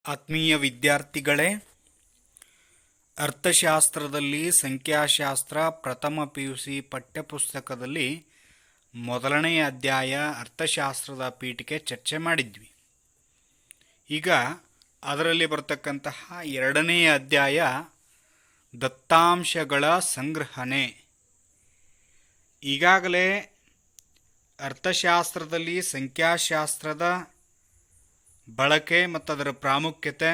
ಆತ್ಮೀಯ ವಿದ್ಯಾರ್ಥಿಗಳೇ, ಅರ್ಥಶಾಸ್ತ್ರದಲ್ಲಿ ಸಂಖ್ಯಾಶಾಸ್ತ್ರ ಪ್ರಥಮ PUC ಪಠ್ಯಪುಸ್ತಕದಲ್ಲಿ ಮೊದಲನೆಯ ಅಧ್ಯಾಯ ಅರ್ಥಶಾಸ್ತ್ರದ ಪೀಠಿಕೆ ಚರ್ಚೆ ಮಾಡಿದ್ವಿ. ಈಗ ಅದರಲ್ಲಿ ಬರ್ತಕ್ಕಂತಹ ಎರಡನೆಯ ಅಧ್ಯಾಯ ದತ್ತಾಂಶಗಳ ಸಂಗ್ರಹಣೆ. ಈಗಾಗಲೇ ಅರ್ಥಶಾಸ್ತ್ರದಲ್ಲಿ ಸಂಖ್ಯಾಶಾಸ್ತ್ರದ ಬಳಕೆ ಮತ್ತು ಅದರ ಪ್ರಾಮುಖ್ಯತೆ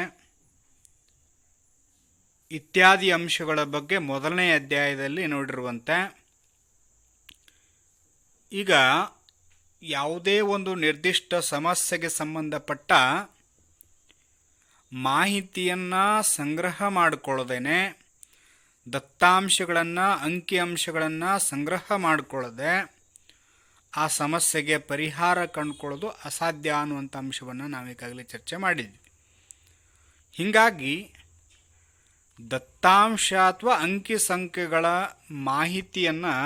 ಇತ್ಯಾದಿ ಅಂಶಗಳ ಬಗ್ಗೆ ಮೊದಲನೇ ಅಧ್ಯಾಯದಲ್ಲಿ ನೋಡಿರುವಂತೆ, ಈಗ ಯಾವುದೇ ಒಂದು ನಿರ್ದಿಷ್ಟ ಸಮಸ್ಯೆಗೆ ಸಂಬಂಧಪಟ್ಟ ಮಾಹಿತಿಯನ್ನು ಸಂಗ್ರಹ ಮಾಡಿಕೊಳ್ಳದೇನೆ, ದತ್ತಾಂಶಗಳನ್ನು ಅಂಕಿಅಂಶಗಳನ್ನು ಸಂಗ್ರಹ ಮಾಡಿಕೊಳ್ಳದೆ ಆ ಸಮಸ್ಯೆಗೆ ಪರಿಹಾರ ಕಂಡುಕೊಳ್ಳೋದು ಅಸಾಧ್ಯ ಅನ್ನುವಂಥ ಅಂಶವನ್ನು ನಾವೀಗಾಗಲೇ ಚರ್ಚೆ ಮಾಡಿದ್ವಿ. ಹೀಗಾಗಿ ದತ್ತಾಂಶ ಅಥವಾ ಅಂಕಿ ಸಂಖ್ಯೆಗಳ ಮಾಹಿತಿಯನ್ನು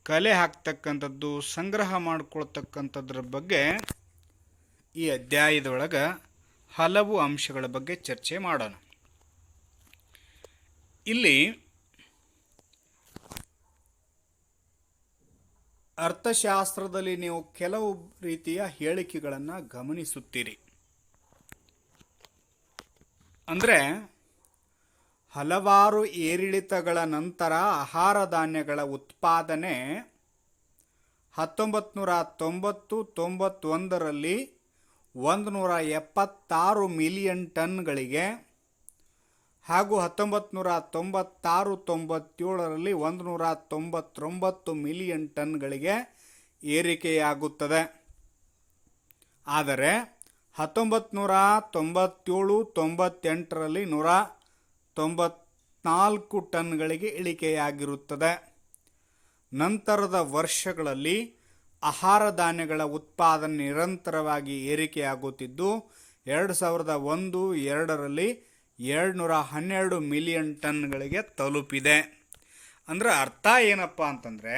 ಕಲೆ ಹಾಕ್ತಕ್ಕಂಥದ್ದು, ಸಂಗ್ರಹ ಮಾಡಿಕೊಳ್ತಕ್ಕಂಥದ್ರ ಬಗ್ಗೆ ಈ ಅಧ್ಯಾಯದೊಳಗೆ ಹಲವು ಅಂಶಗಳ ಬಗ್ಗೆ ಚರ್ಚೆ ಮಾಡೋಣ. ಇಲ್ಲಿ ಅರ್ಥಶಾಸ್ತ್ರದಲ್ಲಿ ನೀವು ಕೆಲವು ರೀತಿಯ ಹೇಳಿಕೆಗಳನ್ನು ಗಮನಿಸುತ್ತೀರಿ. ಅಂದರೆ ಹಲವಾರು ಏರಿಳಿತಗಳ ನಂತರ ಆಹಾರ ಧಾನ್ಯಗಳ ಉತ್ಪಾದನೆ 1990-91ರಲ್ಲಿ 176 ಮಿಲಿಯನ್ ಟನ್ಗಳಿಗೆ ಹಾಗೂ 1996-97ರಲ್ಲಿ 199 ಮಿಲಿಯನ್ ಟನ್ಗಳಿಗೆ ಏರಿಕೆಯಾಗುತ್ತದೆ. ಆದರೆ 1997-98ರಲ್ಲಿ 194 ಟನ್ಗಳಿಗೆ ಇಳಿಕೆಯಾಗಿರುತ್ತದೆ. ನಂತರದ ವರ್ಷಗಳಲ್ಲಿ ಆಹಾರ ಧಾನ್ಯಗಳ ಉತ್ಪಾದನೆ ನಿರಂತರವಾಗಿ ಏರಿಕೆಯಾಗುತ್ತಿದ್ದು 2001-2ರಲ್ಲಿ 212 ಮಿಲಿಯನ್ ಟನ್ಗಳಿಗೆ ತಲುಪಿದೆ. ಅಂದರೆ ಅರ್ಥ ಏನಪ್ಪ ಅಂತಂದರೆ,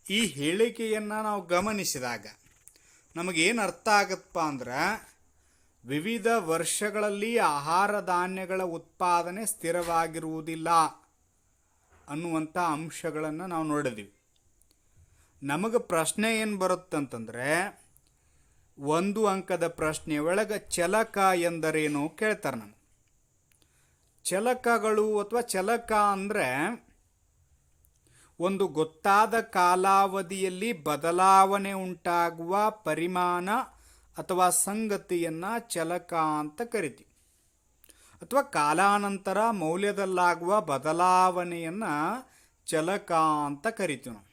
ಈ ಹೇಳಿಕೆಯನ್ನು ನಾವು ಗಮನಿಸಿದಾಗ ನಮಗೇನು ಅರ್ಥ ಆಗತ್ತಪ್ಪ ಅಂದ್ರೆ, ವಿವಿಧ ವರ್ಷಗಳಲ್ಲಿ ಆಹಾರ ಧಾನ್ಯಗಳ ಉತ್ಪಾದನೆ ಸ್ಥಿರವಾಗಿರುವುದಿಲ್ಲ ಅನ್ನುವಂಥ ಅಂಶಗಳನ್ನು ನಾವು ನೋಡಿದ್ವಿ. ನಮಗೆ ಪ್ರಶ್ನೆ ಏನು ಬರುತ್ತಂತಂದರೆ, ಒಂದು ಅಂಕದ ಪ್ರಶ್ನೆ ಒಳಗೆ ಚಲಕ ಎಂದರೇನು ಕೇಳ್ತಾರೆ ನಮಗೆ. ಚಲಕಗಳು ಅಥವಾ ಚಲಕ ಅಂದರೆ ಒಂದು ಗೊತ್ತಾದ ಕಾಲಾವಧಿಯಲ್ಲಿ ಬದಲಾವಣೆ ಉಂಟಾಗುವ ಪರಿಮಾಣ ಅಥವಾ ಸಂಗತಿಯನ್ನು ಚಲಕ ಅಂತ ಕರಿತೀವಿ. ಅಥವಾ ಕಾಲಾನಂತರ ಮೌಲ್ಯದಲ್ಲಾಗುವ ಬದಲಾವಣೆಯನ್ನು ಚಲಕ ಅಂತ ಕರಿತೀವಿ ನಾವು.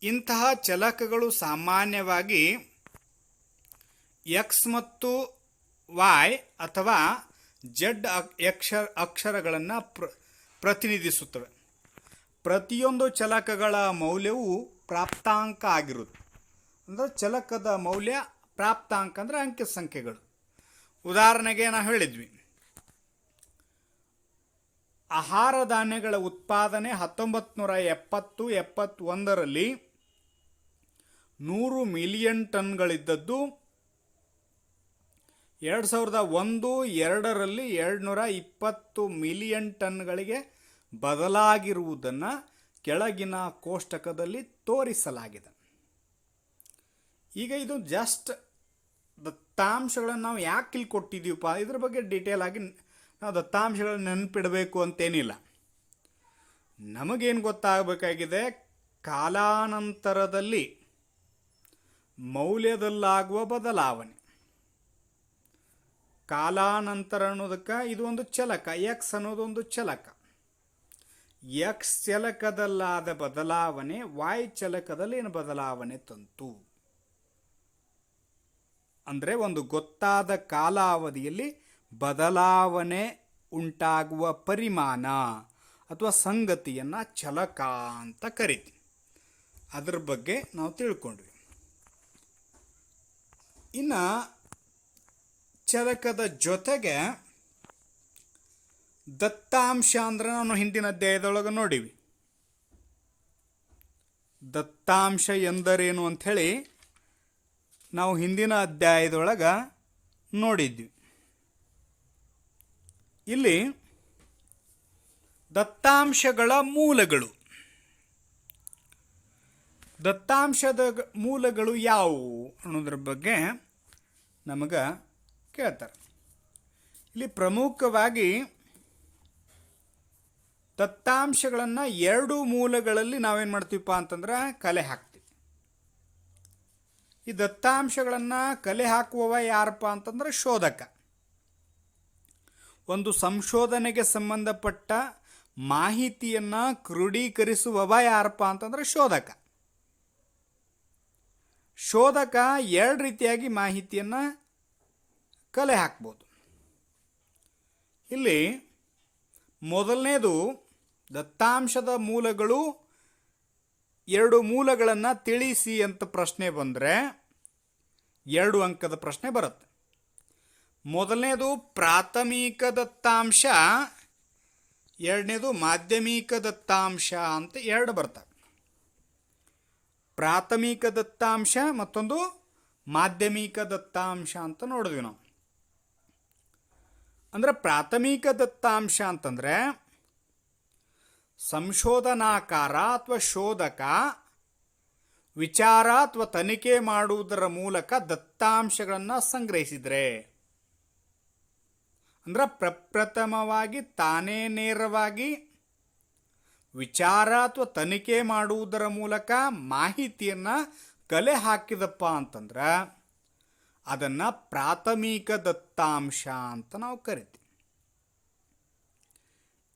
ಇಂತಹ ಚಲಕಗಳು ಸಾಮಾನ್ಯವಾಗಿ ಎಕ್ಸ್ ಮತ್ತು ವಾಯ್ ಅಥವಾ ಜೆಡ್ ಅಕ್ಷರಗಳನ್ನು ಪ್ರತಿನಿಧಿಸುತ್ತವೆ. ಪ್ರತಿಯೊಂದು ಚಲಕಗಳ ಮೌಲ್ಯವು ಪ್ರಾಪ್ತಾಂಕ ಆಗಿರುತ್ತೆ. ಅಂದರೆ ಚಲಕದ ಮೌಲ್ಯ ಪ್ರಾಪ್ತಾಂಕ ಅಂದರೆ ಅಂಕಿ ಸಂಖ್ಯೆಗಳು. ಉದಾಹರಣೆಗೆ ನಾವು ಹೇಳಿದ್ವಿ, ಆಹಾರ ಧಾನ್ಯಗಳ ಉತ್ಪಾದನೆ 1970-71ರಲ್ಲಿ 100 ಮಿಲಿಯನ್ ಟನ್ಗಳಿದ್ದದ್ದು 2001-2ರಲ್ಲಿ 220 ಮಿಲಿಯನ್ ಟನ್ಗಳಿಗೆ ಬದಲಾಗಿರುವುದನ್ನು ಕೆಳಗಿನ ಕೋಷ್ಟಕದಲ್ಲಿ ತೋರಿಸಲಾಗಿದೆ. ಈಗ ಇದು ಜಸ್ಟ್ ದತ್ತಾಂಶಗಳನ್ನು ನಾವು ಯಾಕೆ ಇಲ್ಲಿ ಕೊಟ್ಟಿದ್ದೀವಪ್ಪ, ಇದ್ರ ಬಗ್ಗೆ ಡೀಟೇಲ್ ಆಗಿ ನಾವು ದತ್ತಾಂಶಗಳನ್ನು ನೆನಪಿಡಬೇಕು ಅಂತೇನಿಲ್ಲ. ನಮಗೇನು ಗೊತ್ತಾಗಬೇಕಾಗಿದೆ, ಕಾಲಾನಂತರದಲ್ಲಿ ಮೌಲ್ಯದಲ್ಲಾಗುವ ಬದಲಾವಣೆ. ಕಾಲಾನಂತರ ಅನ್ನೋದಕ್ಕೆ ಇದು ಒಂದು ಚಲಕ, ಎಕ್ಸ್ ಅನ್ನೋದು ಒಂದು ಚಲಕ. ಎಕ್ಸ್ ಚಲಕದಲ್ಲಾದ ಬದಲಾವಣೆ ವಾಯ್ ಚಲಕದಲ್ಲಿ ಏನು ಬದಲಾವಣೆ ತಂತು ಅಂದರೆ, ಒಂದು ಗೊತ್ತಾದ ಕಾಲಾವಧಿಯಲ್ಲಿ ಬದಲಾವಣೆ ಉಂಟಾಗುವ ಪರಿಮಾಣ ಅಥವಾ ಸಂಗತಿಯನ್ನು ಚಲಕ ಅಂತ ಕರಿತೀವಿ. ಅದರ ಬಗ್ಗೆ ನಾವು ತಿಳ್ಕೊಂಡ್ವಿ. ಇನ್ನು ಚಲಕದ ಜೊತೆಗೆ ದತ್ತಾಂಶ ಅಂದ್ರೆ ನಾವು ಹಿಂದಿನ ಅಧ್ಯಾಯದೊಳಗೆ ನೋಡಿವಿ. ದತ್ತಾಂಶ ಎಂದರೇನು ಅಂಥೇಳಿ ನಾವು ಹಿಂದಿನ ಅಧ್ಯಾಯದೊಳಗೆ ನೋಡಿದ್ವಿ. ಇಲ್ಲಿ ದತ್ತಾಂಶಗಳ ಮೂಲಗಳು, ದತ್ತಾಂಶದ ಮೂಲಗಳು ಯಾವುವು ಅನ್ನೋದ್ರ ಬಗ್ಗೆ ನಮಗೆ ಕೇಳ್ತಾರೆ. ಇಲ್ಲಿ ಪ್ರಮುಖವಾಗಿ ದತ್ತಾಂಶಗಳನ್ನು ಎರಡು ಮೂಲಗಳಲ್ಲಿ ನಾವೇನು ಮಾಡ್ತೀವಪ್ಪ ಅಂತಂದ್ರೆ ಕಲೆ ಹಾಕ್ತೀವಿ. ಈ ದತ್ತಾಂಶಗಳನ್ನು ಕಲೆ ಹಾಕುವವ ಯಾರಪ್ಪ ಅಂತಂದ್ರೆ ಶೋಧಕ. ಒಂದು ಸಂಶೋಧನೆಗೆ ಸಂಬಂಧಪಟ್ಟ ಮಾಹಿತಿಯನ್ನು ಕ್ರೋಢೀಕರಿಸುವವ ಯಾರಪ್ಪ ಅಂತಂದ್ರೆ ಶೋಧಕ. ಶೋಧಕ ಎರಡು ರೀತಿಯಾಗಿ ಮಾಹಿತಿಯನ್ನು ಕಲೆ ಹಾಕ್ಬೋದು. ಇಲ್ಲಿ ಮೊದಲನೇದು ದತ್ತಾಂಶದ ಮೂಲಗಳು, ಎರಡು ಮೂಲಗಳನ್ನು ತಿಳಿಸಿ ಅಂತ ಪ್ರಶ್ನೆ ಬಂದರೆ 2 ಅಂಕದ ಪ್ರಶ್ನೆ ಬರುತ್ತೆ. ಮೊದಲನೇದು ಪ್ರಾಥಮಿಕ ದತ್ತಾಂಶ, ಎರಡನೇದು ಮಾಧ್ಯಮಿಕ ದತ್ತಾಂಶ ಅಂತ ಎರಡು ಬರ್ತವೆ. ಪ್ರಾಥಮಿಕ ದತ್ತಾಂಶ ಮತ್ತೊಂದು ಮಾಧ್ಯಮಿಕ ದತ್ತಾಂಶ ಅಂತ ನೋಡಿದ್ವಿ ನಾವು. ಅಂದರೆ ಪ್ರಾಥಮಿಕ ದತ್ತಾಂಶ ಅಂತಂದರೆ ಸಂಶೋಧನಾಕಾರ ಅಥವಾ ಶೋಧಕ ವಿಚಾರ ಅಥವಾ ತನಿಖೆ ಮಾಡುವುದರ ಮೂಲಕ ದತ್ತಾಂಶಗಳನ್ನು ಸಂಗ್ರಹಿಸಿದರೆ, ಅಂದ್ರೆ ಪ್ರಪ್ರಥಮವಾಗಿ ತಾನೇ ನೇರವಾಗಿ ವಿಚಾರ ಅಥವಾ ತನಿಖೆ ಮಾಡುವುದರ ಮೂಲಕ ಮಾಹಿತಿಯನ್ನು ಕಲೆ ಹಾಕಿದಪ್ಪ ಅಂತಂದ್ರೆ ಅದನ್ನು ಪ್ರಾಥಮಿಕ ದತ್ತಾಂಶ ಅಂತ ನಾವು ಕರಿತೀವಿ.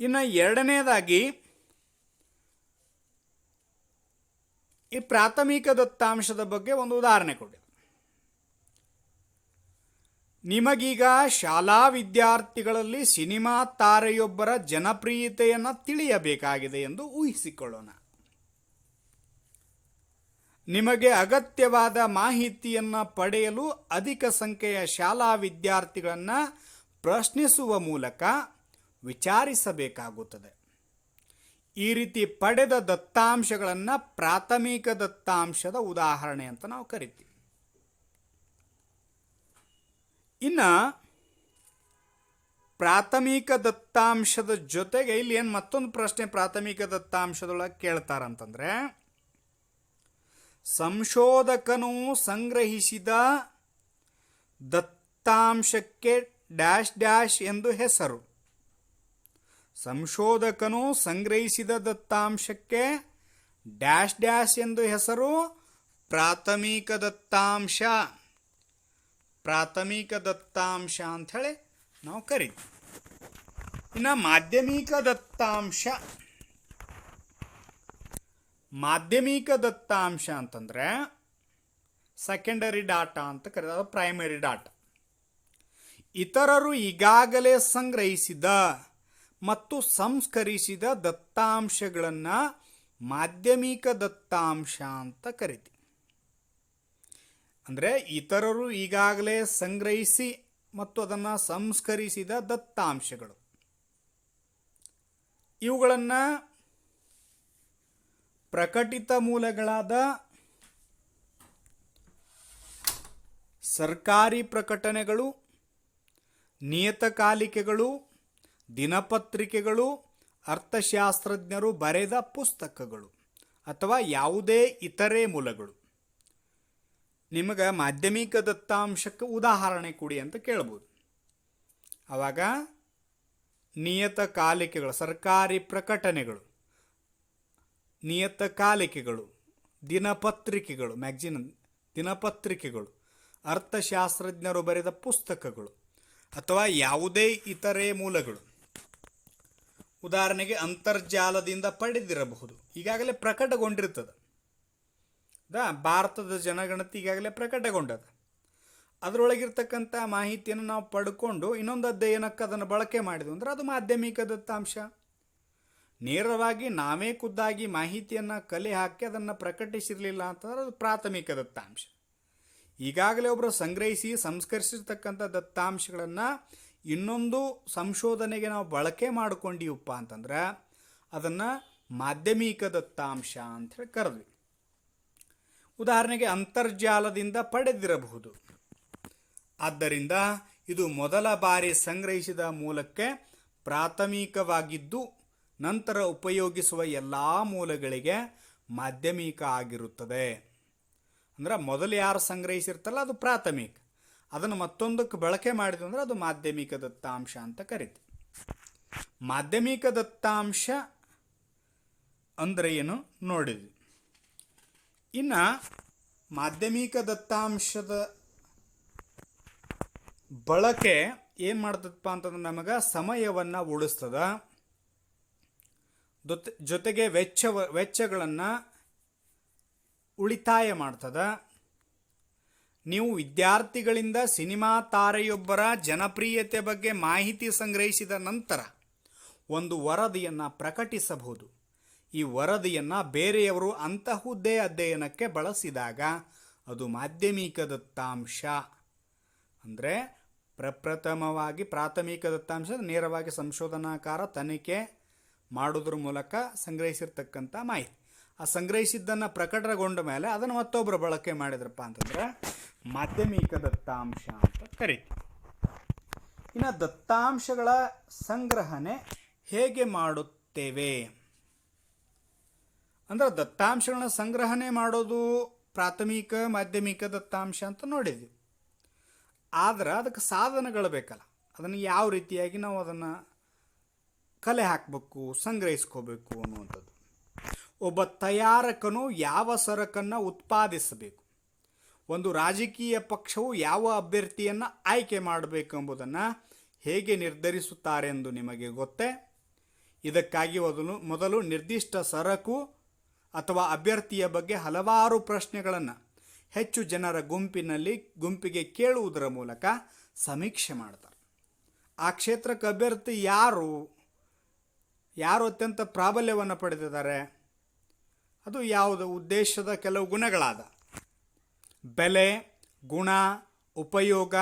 ಇನ್ನು ಎರಡನೇದಾಗಿ ಈ ಪ್ರಾಥಮಿಕ ದತ್ತಾಂಶದ ಬಗ್ಗೆ ಒಂದು ಉದಾಹರಣೆ ಕೊಡಿ. ನಿಮಗೀಗ ಶಾಲಾ ವಿದ್ಯಾರ್ಥಿಗಳಲ್ಲಿ ಸಿನಿಮಾ ತಾರೆಯೊಬ್ಬರ ಜನಪ್ರಿಯತೆಯನ್ನು ತಿಳಿಯಬೇಕಾಗಿದೆ ಎಂದು ಊಹಿಸಿಕೊಳ್ಳೋಣ. ನಿಮಗೆ ಅಗತ್ಯವಾದ ಮಾಹಿತಿಯನ್ನು ಪಡೆಯಲು ಅಧಿಕ ಸಂಖ್ಯೆಯ ಶಾಲಾ ವಿದ್ಯಾರ್ಥಿಗಳನ್ನು ಪ್ರಶ್ನಿಸುವ ಮೂಲಕ ವಿಚಾರಿಸಬೇಕಾಗುತ್ತದೆ. ಈ ರೀತಿ ಪಡೆದ ದತ್ತಾಂಶಗಳನ್ನು ಪ್ರಾಥಮಿಕ ದತ್ತಾಂಶದ ಉದಾಹರಣೆ ಅಂತ ನಾವು ಕರಿತೀವಿ. ಇನ್ನು ಪ್ರಾಥಮಿಕ ದತ್ತಾಂಶದ ಜೊತೆಗೆ ಇಲ್ಲಿ ಏನು ಮತ್ತೊಂದು ಪ್ರಶ್ನೆ ಪ್ರಾಥಮಿಕ ದತ್ತಾಂಶದೊಳಗೆ ಕೇಳ್ತಾರಂತಂದ್ರೆ, ಸಂಶೋಧಕನು ಸಂಗ್ರಹಿಸಿದ ದತ್ತಾಂಶಕ್ಕೆ ಡ್ಯಾಶ್ ಡ್ಯಾಶ್ ಎಂದು ಹೆಸರು. ಸಂಶೋಧಕನು ಸಂಗ್ರಹಿಸಿದ ದತ್ತಾಂಶಕ್ಕೆ ಡ್ಯಾಶ್ ಡ್ಯಾಶ್ ಎಂದು ಹೆಸರು ಪ್ರಾಥಮಿಕ ದತ್ತಾಂಶ. ಪ್ರಾಥಮಿಕ ದತ್ತಾಂಶ ಅಂಥೇಳಿ ನಾವು ಕರಿತೀವಿ. ಇನ್ನು ಮಾಧ್ಯಮಿಕ ದತ್ತಾಂಶ, ಮಾಧ್ಯಮಿಕ ದತ್ತಾಂಶ ಅಂತಂದರೆ ಸೆಕೆಂಡರಿ ಡಾಟಾ ಅಂತ ಕರೀತಾರೆ, ಪ್ರೈಮರಿ ಡಾಟಾ. ಇತರರು ಈಗಾಗಲೇ ಸಂಗ್ರಹಿಸಿದ ಮತ್ತು ಸಂಸ್ಕರಿಸಿದ ದತ್ತಾಂಶಗಳನ್ನು ಮಾಧ್ಯಮಿಕ ದತ್ತಾಂಶ ಅಂತ ಕರಿತೀವಿ. ಅಂದರೆ ಇತರರು ಈಗಾಗಲೇ ಸಂಗ್ರಹಿಸಿ ಮತ್ತು ಅದನ್ನು ಸಂಸ್ಕರಿಸಿದ ದತ್ತಾಂಶಗಳು, ಇವುಗಳನ್ನು ಪ್ರಕಟಿತ ಮೂಲಗಳಾದ ಸರ್ಕಾರಿ ಪ್ರಕಟಣೆಗಳು, ನಿಯತಕಾಲಿಕೆಗಳು, ದಿನಪತ್ರಿಕೆಗಳು, ಅರ್ಥಶಾಸ್ತ್ರಜ್ಞರು ಬರೆದ ಪುಸ್ತಕಗಳು ಅಥವಾ ಯಾವುದೇ ಇತರೆ ಮೂಲಗಳು. ನಿಮಗೆ ಮಾಧ್ಯಮಿಕ ದತ್ತಾಂಶಕ್ಕೆ ಉದಾಹರಣೆ ಕೊಡಿ ಅಂತ ಕೇಳ್ಬೋದು. ಆವಾಗ ನಿಯತಕಾಲಿಕೆಗಳು, ಸರ್ಕಾರಿ ಪ್ರಕಟಣೆಗಳು, ನಿಯತಕಾಲಿಕೆಗಳು, ದಿನಪತ್ರಿಕೆಗಳು, ಮ್ಯಾಗ್ಜಿನ್ ದಿನಪತ್ರಿಕೆಗಳು, ಅರ್ಥಶಾಸ್ತ್ರಜ್ಞರು ಬರೆದ ಪುಸ್ತಕಗಳು ಅಥವಾ ಯಾವುದೇ ಇತರೆ ಮೂಲಗಳು. ಉದಾಹರಣೆಗೆ ಅಂತರ್ಜಾಲದಿಂದ ಪಡೆದಿರಬಹುದು, ಈಗಾಗಲೇ ಪ್ರಕಟಗೊಂಡಿರ್ತದೆ. ಭಾರತದ ಜನಗಣತಿ ಈಗಾಗಲೇ ಪ್ರಕಟಗೊಂಡದ. ಅದರೊಳಗಿರ್ತಕ್ಕಂಥ ಮಾಹಿತಿಯನ್ನು ನಾವು ಪಡ್ಕೊಂಡು ಇನ್ನೊಂದು ಅಧ್ಯಯನಕ್ಕೆ ಅದನ್ನು ಬಳಕೆ ಮಾಡಿದ್ವು ಅಂದರೆ ಅದು ಮಾಧ್ಯಮಿಕ ದತ್ತಾಂಶ. ನೇರವಾಗಿ ನಾವೇ ಖುದ್ದಾಗಿ ಮಾಹಿತಿಯನ್ನು ಕಲೆ ಹಾಕಿ ಅದನ್ನು ಪ್ರಕಟಿಸಿರಲಿಲ್ಲ ಅಂತಂದ್ರೆ ಅದು ಪ್ರಾಥಮಿಕ ದತ್ತಾಂಶ. ಈಗಾಗಲೇ ಒಬ್ಬರು ಸಂಗ್ರಹಿಸಿ ಸಂಸ್ಕರಿಸಿರ್ತಕ್ಕಂಥ ದತ್ತಾಂಶಗಳನ್ನು ಇನ್ನೊಂದು ಸಂಶೋಧನೆಗೆ ನಾವು ಬಳಕೆ ಮಾಡಿಕೊಂಡಿವಪ್ಪ ಅಂತಂದ್ರೆ ಅದನ್ನು ಮಾಧ್ಯಮಿಕ ದತ್ತಾಂಶ ಅಂಥೇಳಿ ಕರೆದ್ವಿ. ಉದಾಹರಣೆಗೆ ಅಂತರ್ಜಾಲದಿಂದ ಪಡೆದಿರಬಹುದು. ಆದ್ದರಿಂದ ಇದು ಮೊದಲ ಬಾರಿ ಸಂಗ್ರಹಿಸಿದ ಮೂಲಕ್ಕೆ ಪ್ರಾಥಮಿಕವಾಗಿದ್ದು ನಂತರ ಉಪಯೋಗಿಸುವ ಎಲ್ಲ ಮೂಲಗಳಿಗೆ ಮಾಧ್ಯಮಿಕ ಆಗಿರುತ್ತದೆ. ಅಂದ್ರೆ ಮೊದಲು ಯಾರು ಸಂಗ್ರಹಿಸಿರ್ತಲ್ಲ ಅದು ಪ್ರಾಥಮಿಕ, ಅದನ್ನು ಮತ್ತೊಂದಕ್ಕೆ ಬಳಕೆ ಮಾಡಿದ್ವಿ ಅಂದ್ರೆ ಅದು ಮಾಧ್ಯಮಿಕ ದತ್ತಾಂಶ ಅಂತ ಕರಿತೀವಿ. ಮಾಧ್ಯಮಿಕ ದತ್ತಾಂಶ ಅಂದ್ರೆ ಏನು ನೋಡಿದ್ವಿ. ಇನ್ನು ಮಾಧ್ಯಮಿಕ ದತ್ತಾಂಶದ ಬಳಕೆ ಏನು ಮಾಡ್ತದಪ್ಪ ಅಂತಂದ್ರೆ ನಮಗೆ ಸಮಯವನ್ನು ಉಳಿಸ್ತದ, ಜೊತೆಗೆ ವೆಚ್ಚಗಳನ್ನು ಉಳಿತಾಯ ಮಾಡ್ತದ. ನೀವು ವಿದ್ಯಾರ್ಥಿಗಳಿಂದ ಸಿನಿಮಾ ತಾರೆಯೊಬ್ಬರ ಜನಪ್ರಿಯತೆ ಬಗ್ಗೆ ಮಾಹಿತಿ ಸಂಗ್ರಹಿಸಿದ ನಂತರ ಒಂದು ವರದಿಯನ್ನು ಪ್ರಕಟಿಸಬಹುದು. ಈ ವರದಿಯನ್ನು ಬೇರೆಯವರು ಅಂತಹುದೇ ಅಧ್ಯಯನಕ್ಕೆ ಬಳಸಿದಾಗ ಅದು ಮಾಧ್ಯಮಿಕ ದತ್ತಾಂಶ. ಅಂದರೆ ಪ್ರಪ್ರಥಮವಾಗಿ ಪ್ರಾಥಮಿಕ ದತ್ತಾಂಶ ನೇರವಾಗಿ ಸಂಶೋಧನಾಕಾರ ತನಿಖೆ ಮಾಡೋದ್ರ ಮೂಲಕ ಸಂಗ್ರಹಿಸಿರ್ತಕ್ಕಂಥ ಮಾಹಿತಿ. ಆ ಸಂಗ್ರಹಿಸಿದ್ದನ್ನು ಪ್ರಕಟಗೊಂಡ ಮೇಲೆ ಅದನ್ನು ಮತ್ತೊಬ್ಬರು ಬಳಕೆ ಮಾಡಿದ್ರಪ್ಪ ಅಂತಂದ್ರೆ ಮಾಧ್ಯಮಿಕ ದತ್ತಾಂಶ ಅಂತ ಕರಿತೀವಿ. ಇನ್ನು ದತ್ತಾಂಶಗಳ ಸಂಗ್ರಹಣೆ ಹೇಗೆ ಮಾಡುತ್ತೇವೆ ಅಂದ್ರೆ ದತ್ತಾಂಶಗಳನ್ನ ಸಂಗ್ರಹಣೆ ಮಾಡೋದು ಪ್ರಾಥಮಿಕ ಮಾಧ್ಯಮಿಕ ದತ್ತಾಂಶ ಅಂತ ನೋಡಿದ್ವಿ. ಆದ್ರೆ ಅದಕ್ಕೆ ಸಾಧನಗಳು ಬೇಕಲ್ಲ, ಅದನ್ನು ಯಾವ ರೀತಿಯಾಗಿ ನಾವು ಅದನ್ನು ಕಲೆ ಹಾಕಬೇಕು, ಸಂಗ್ರಹಿಸ್ಕೋಬೇಕು ಅನ್ನುವಂಥದ್ದು. ಒಬ್ಬ ತಯಾರಕನು ಯಾವ ಸರಕನ್ನು ಉತ್ಪಾದಿಸಬೇಕು, ಒಂದು ರಾಜಕೀಯ ಪಕ್ಷವು ಯಾವ ಅಭ್ಯರ್ಥಿಯನ್ನು ಆಯ್ಕೆ ಮಾಡಬೇಕೆಂಬುದನ್ನು ಹೇಗೆ ನಿರ್ಧರಿಸುತ್ತಾರೆ ಎಂದು ನಿಮಗೆ ಗೊತ್ತೇ? ಇದಕ್ಕಾಗಿ ಮೊದಲು ನಿರ್ದಿಷ್ಟ ಸರಕು ಅಥವಾ ಅಭ್ಯರ್ಥಿಯ ಬಗ್ಗೆ ಹಲವಾರು ಪ್ರಶ್ನೆಗಳನ್ನು ಹೆಚ್ಚು ಜನರ ಗುಂಪಿಗೆ ಕೇಳುವುದರ ಮೂಲಕ ಸಮೀಕ್ಷೆ ಮಾಡ್ತಾರೆ. ಆ ಕ್ಷೇತ್ರಕ್ಕೆ ಅಭ್ಯರ್ಥಿ ಯಾರು ಅತ್ಯಂತ ಪ್ರಾಬಲ್ಯವನ್ನು ಪಡೆದಿದ್ದಾರೆ, ಅದು ಯಾವುದು ಉದ್ದೇಶದ ಕೆಲವು ಗುಣಗಳಾದ ಬೆಲೆ, ಗುಣ, ಉಪಯೋಗ,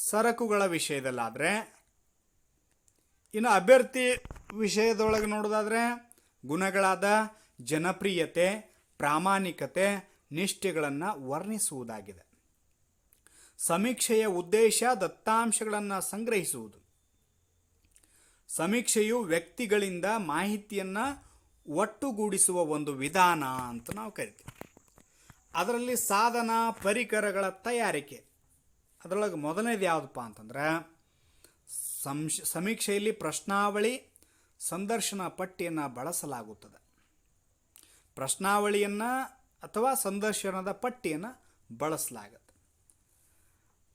ಸರಕುಗಳ ವಿಷಯದಲ್ಲಾದರೆ, ಇನ್ನು ಅಭ್ಯರ್ಥಿ ವಿಷಯದೊಳಗೆ ನೋಡೋದಾದರೆ ಗುಣಗಳಾದ ಜನಪ್ರಿಯತೆ, ಪ್ರಾಮಾಣಿಕತೆ, ನಿಷ್ಠೆಗಳನ್ನು ವರ್ಣಿಸುವುದಾಗಿದೆ. ಸಮೀಕ್ಷೆಯ ಉದ್ದೇಶ ದತ್ತಾಂಶಗಳನ್ನು ಸಂಗ್ರಹಿಸುವುದು. ಸಮೀಕ್ಷೆಯು ವ್ಯಕ್ತಿಗಳಿಂದ ಮಾಹಿತಿಯನ್ನು ಒಟ್ಟುಗೂಡಿಸುವ ಒಂದು ವಿಧಾನ ಅಂತ ನಾವು ಕರಿತೀವಿ. ಅದರಲ್ಲಿ ಸಾಧನ ಪರಿಕರಗಳ ತಯಾರಿಕೆ, ಅದರೊಳಗೆ ಮೊದಲನೇದು ಯಾವುದಪ್ಪ ಅಂತಂದ್ರೆ ಸಮೀಕ್ಷೆಯಲ್ಲಿ ಪ್ರಶ್ನಾವಳಿ, ಸಂದರ್ಶನ ಪಟ್ಟಿಯನ್ನು ಬಳಸಲಾಗುತ್ತದೆ. ಪ್ರಶ್ನಾವಳಿಯನ್ನು ಅಥವಾ ಸಂದರ್ಶನದ ಪಟ್ಟಿಯನ್ನು ಬಳಸಲಾಗುತ್ತೆ.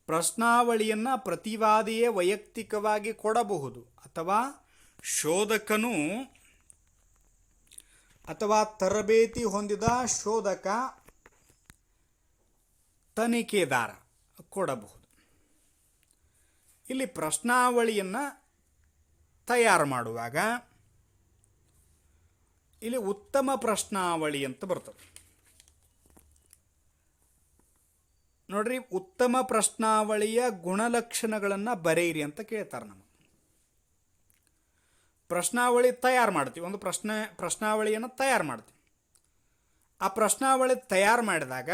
ಪ್ರಶ್ನಾವಳಿಯನ್ನು ಪ್ರತಿವಾದಿಯೇ ವೈಯಕ್ತಿಕವಾಗಿ ಕೊಡಬಹುದು ಅಥವಾ ಶೋಧಕನು ಅಥವಾ ತರಬೇತಿ ಹೊಂದಿದ ಶೋಧಕ ತನಿಖೆದಾರ ಕೊಡಬಹುದು. ಇಲ್ಲಿ ಪ್ರಶ್ನಾವಳಿಯನ್ನು ತಯಾರು ಮಾಡುವಾಗ ಇಲ್ಲಿ ಉತ್ತಮ ಪ್ರಶ್ನಾವಳಿ ಅಂತ ಬರ್ತದೆ ನೋಡ್ರಿ. ಉತ್ತಮ ಪ್ರಶ್ನಾವಳಿಯ ಗುಣಲಕ್ಷಣಗಳನ್ನು ಬರೆಯಿರಿ ಅಂತ ಕೇಳ್ತಾರೆ ನಮಗೆ. ಪ್ರಶ್ನಾವಳಿ ತಯಾರು ಮಾಡ್ತೀವಿ, ಒಂದು ಪ್ರಶ್ನಾವಳಿಯನ್ನು ತಯಾರು ಮಾಡ್ತೀವಿ. ಆ ಪ್ರಶ್ನಾವಳಿ ತಯಾರು ಮಾಡಿದಾಗ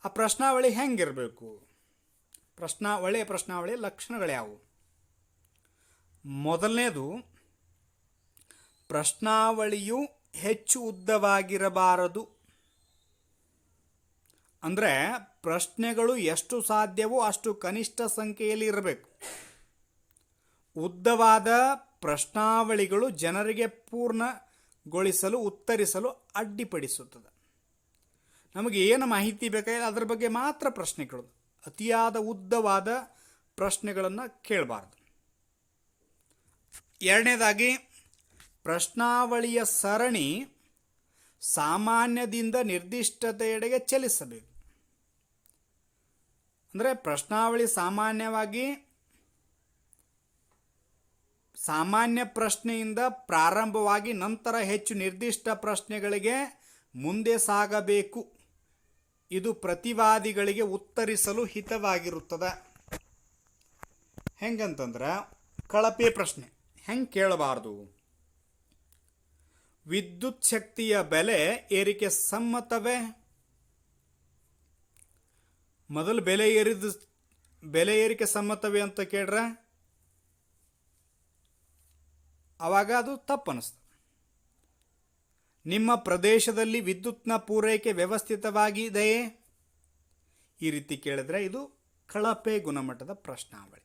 ಆ ಪ್ರಶ್ನಾವಳಿ ಹೆಂಗಿರಬೇಕು, ಪ್ರಶ್ನಾವಳಿಯ ಲಕ್ಷಣಗಳು ಯಾವುವು? ಮೊದಲನೇದು, ಪ್ರಶ್ನಾವಳಿಯು ಹೆಚ್ಚು ಉದ್ದವಾಗಿರಬಾರದು. ಅಂದರೆ ಪ್ರಶ್ನೆಗಳು ಎಷ್ಟು ಸಾಧ್ಯವೋ ಅಷ್ಟು ಕನಿಷ್ಠ ಸಂಖ್ಯೆಯಲ್ಲಿ ಇರಬೇಕು. ಉದ್ದವಾದ ಪ್ರಶ್ನಾವಳಿಗಳು ಜನರಿಗೆ ಪೂರ್ಣಗೊಳಿಸಲು ಉತ್ತರಿಸಲು ಅಡ್ಡಿಪಡಿಸುತ್ತದೆ. ನಮಗೆ ಏನು ಮಾಹಿತಿ ಬೇಕಾಗಿಲ್ಲ ಅದರ ಬಗ್ಗೆ ಮಾತ್ರ ಪ್ರಶ್ನೆ ಕೇಳೋದು. ಅತಿಯಾದ ಉದ್ದವಾದ ಪ್ರಶ್ನೆಗಳನ್ನು ಕೇಳಬಾರ್ದು. ಎರಡನೇದಾಗಿ, ಪ್ರಶ್ನಾವಳಿಯ ಸರಣಿ ಸಾಮಾನ್ಯದಿಂದ ನಿರ್ದಿಷ್ಟತೆಯೆಡೆಗೆ ಚಲಿಸಬೇಕು. ಅಂದರೆ ಪ್ರಶ್ನಾವಳಿ ಸಾಮಾನ್ಯ ಪ್ರಶ್ನೆಯಿಂದ ಪ್ರಾರಂಭವಾಗಿ ನಂತರ ಹೆಚ್ಚು ನಿರ್ದಿಷ್ಟ ಪ್ರಶ್ನೆಗಳಿಗೆ ಮುಂದೆ ಸಾಗಬೇಕು. ಇದು ಪ್ರತಿವಾದಿಗಳಿಗೆ ಉತ್ತರಿಸಲು ಹಿತವಾಗಿರುತ್ತದೆ. ಹೆಂಗಂತಂದ್ರೆ ಕಳಪೆ ಪ್ರಶ್ನೆ ಹೆಂಗೆ ಕೇಳಬಾರ್ದು? ವಿದ್ಯುತ್ ಶಕ್ತಿಯ ಬೆಲೆ ಏರಿಕೆ ಸಮ್ಮತವೇ? ಮೊದಲು ಬೆಲೆ ಏರಿಕೆ ಸಮ್ಮತವೇ ಅಂತ ಕೇಳ್ರೆ ಆವಾಗ ಅದು ತಪ್ಪು ಅನ್ನಿಸ್ತದೆ. ನಿಮ್ಮ ಪ್ರದೇಶದಲ್ಲಿ ವಿದ್ಯುತ್ನ ಪೂರೈಕೆ ವ್ಯವಸ್ಥಿತವಾಗಿದೆಯೇ? ಈ ರೀತಿ ಕೇಳಿದ್ರೆ ಇದು ಕಳಪೆ ಗುಣಮಟ್ಟದ ಪ್ರಶ್ನಾವಳಿ.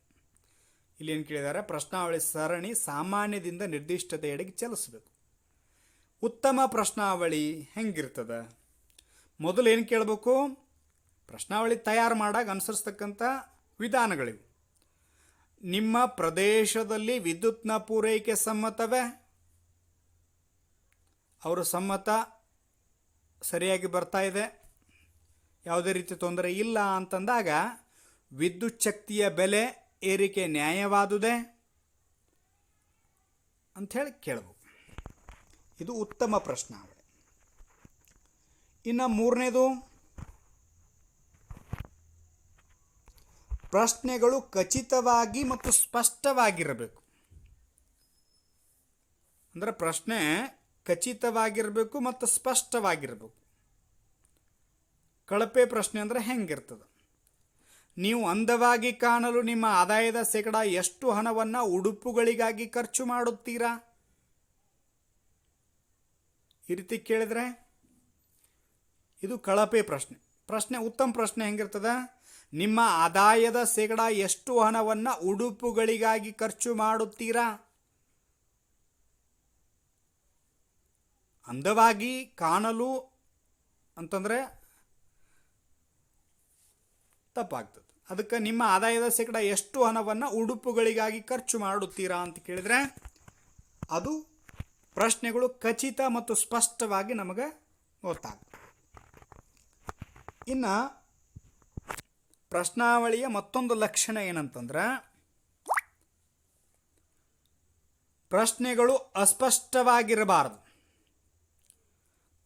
ಇಲ್ಲಿ ಏನು ಕೇಳಿದ್ದಾರೆ, ಪ್ರಶ್ನಾವಳಿ ಸರಣಿ ಸಾಮಾನ್ಯದಿಂದ ನಿರ್ದಿಷ್ಟತೆಯೆಡೆಗೆ ಚಲಿಸಬೇಕು. ಉತ್ತಮ ಪ್ರಶ್ನಾವಳಿ ಹೆಂಗಿರ್ತದೆ? ಮೊದಲು ಏನು ಕೇಳಬೇಕು, ಪ್ರಶ್ನಾವಳಿ ತಯಾರು ಮಾಡಾಗ ಅನುಸರಿಸ್ತಕ್ಕಂಥ ವಿಧಾನಗಳಿವು. ನಿಮ್ಮ ಪ್ರದೇಶದಲ್ಲಿ ವಿದ್ಯುತ್ನ ಪೂರೈಕೆ ಸಮ್ಮತವೇ? ಅವರು ಸಮ್ಮತ, ಸರಿಯಾಗಿ ಬರ್ತಾ ಇದೆ, ಯಾವುದೇ ರೀತಿ ತೊಂದರೆ ಇಲ್ಲ ಅಂತಂದಾಗ ವಿದ್ಯುತ್ ಶಕ್ತಿಯ ಬೆಲೆ ಏರಿಕೆ ನ್ಯಾಯವಾದುದೇ ಅಂಥೇಳಿ ಕೇಳಬೇಕು. ಇದು ಉತ್ತಮ ಪ್ರಶ್ನಾವಳಿ. ಇನ್ನು ಮೂರನೇದು, ಪ್ರಶ್ನೆಗಳು ಖಚಿತವಾಗಿ ಮತ್ತು ಸ್ಪಷ್ಟವಾಗಿರಬೇಕು. ಅಂದರೆ ಪ್ರಶ್ನೆ ಖಚಿತವಾಗಿರಬೇಕು ಮತ್ತು ಸ್ಪಷ್ಟವಾಗಿರಬೇಕು. ಕಳಪೆ ಪ್ರಶ್ನೆ ಅಂದರೆ ಹೆಂಗಿರ್ತದೆ? ನೀವು ಅಂದವಾಗಿ ಕಾಣಲು ನಿಮ್ಮ ಆದಾಯದ ಶೇಕಡ ಎಷ್ಟು ಹಣವನ್ನು ಉಡುಪುಗಳಿಗಾಗಿ ಖರ್ಚು ಮಾಡುತ್ತೀರಾ? ಈ ರೀತಿ ಕೇಳಿದರೆ ಇದು ಕಳಪೆ ಪ್ರಶ್ನೆ. ಉತ್ತಮ ಪ್ರಶ್ನೆ ಹೆಂಗಿರ್ತದೆ? ನಿಮ್ಮ ಆದಾಯದ ಶೇಕಡ ಎಷ್ಟು ಹಣವನ್ನು ಉಡುಪುಗಳಿಗಾಗಿ ಖರ್ಚು ಮಾಡುತ್ತೀರಾ? ಅಂದವಾಗಿ ಕಾಣಲು ಅಂತಂದರೆ ತಪ್ಪಾಗ್ತದೆ. ಅದಕ್ಕೆ ನಿಮ್ಮ ಆದಾಯದ ಶೇಕಡ ಎಷ್ಟು ಹಣವನ್ನು ಉಡುಪುಗಳಿಗಾಗಿ ಖರ್ಚು ಮಾಡುತ್ತೀರಾ ಅಂತ ಕೇಳಿದರೆ ಅದು ಪ್ರಶ್ನೆಗಳು ಖಚಿತ ಮತ್ತು ಸ್ಪಷ್ಟವಾಗಿ ನಮಗೆ ಗೊತ್ತಾಗ್ತದೆ. ಇನ್ನು ಪ್ರಶ್ನಾವಳಿಯ ಮತ್ತೊಂದು ಲಕ್ಷಣ ಏನಂತಂದ್ರೆ, ಪ್ರಶ್ನೆಗಳು ಅಸ್ಪಷ್ಟವಾಗಿರಬಾರದು.